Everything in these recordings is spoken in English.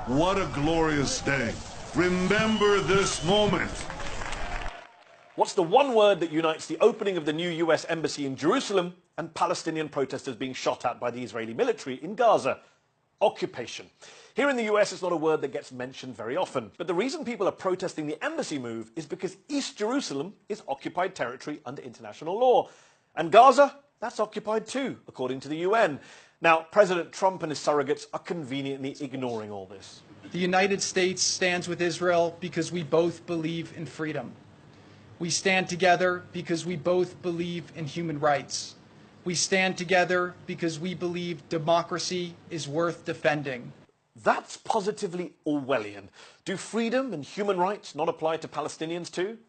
What a glorious day. Remember this moment. What's the one word that unites the opening of the new US embassy in Jerusalem and Palestinian protesters being shot at by the Israeli military in Gaza? Occupation. Here in the US, it's not a word that gets mentioned very often. But the reason people are protesting the embassy move is because East Jerusalem is occupied territory under international law. And Gaza, that's occupied too, according to the UN. Now, President Trump and his surrogates are conveniently ignoring all this. The United States stands with Israel because we both believe in freedom. We stand together because we both believe in human rights. We stand together because we believe democracy is worth defending. That's positively Orwellian. Do freedom and human rights not apply to Palestinians too?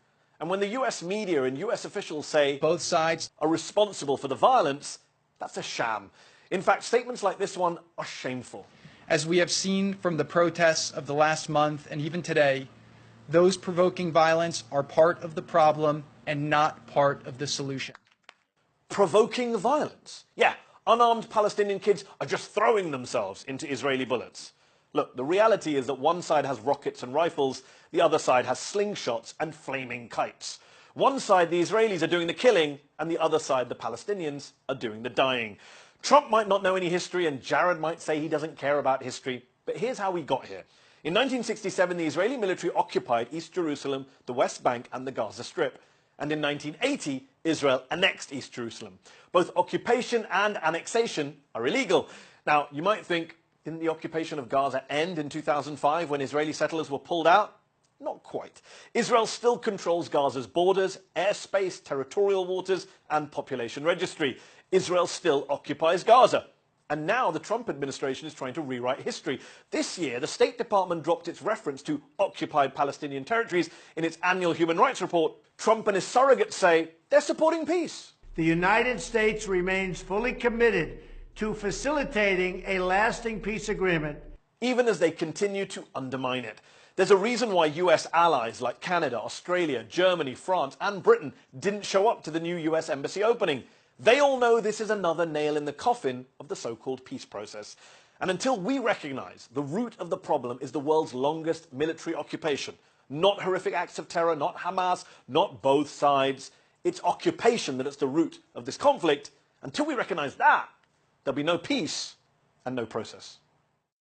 And when the US media and US officials say Both sides are responsible for the violence, that's a sham. In fact, statements like this one are shameful. As we have seen from the protests of the last month and even today, those provoking violence are part of the problem and not part of the solution. Provoking violence? Yeah, unarmed Palestinian kids are just throwing themselves into Israeli bullets. Look, the reality is that one side has rockets and rifles, the other side has slingshots and flaming kites. One side, the Israelis, are doing the killing, and the other side, the Palestinians, are doing the dying. Trump might not know any history, and Jared might say he doesn't care about history, but here's how we got here. In 1967, the Israeli military occupied East Jerusalem, the West Bank, and the Gaza Strip. And in 1980, Israel annexed East Jerusalem. Both occupation and annexation are illegal. Now, you might think, didn't the occupation of Gaza end in 2005 when Israeli settlers were pulled out? Not quite. Israel still controls Gaza's borders, airspace, territorial waters, and population registry. Israel still occupies Gaza. And now the Trump administration is trying to rewrite history. This year, the State Department dropped its reference to occupied Palestinian territories in its annual human rights report. Trump and his surrogates say they're supporting peace. The United States remains fully committed to facilitating a lasting peace agreement, even as they continue to undermine it. There's a reason why US allies like Canada, Australia, Germany, France, and Britain didn't show up to the new US embassy opening. They all know this is another nail in the coffin of the so-called peace process. And until we recognize the root of the problem is the world's longest military occupation, not horrific acts of terror, not Hamas, not both sides, it's occupation that is the root of this conflict. Until we recognize that, there'll be no peace and no process.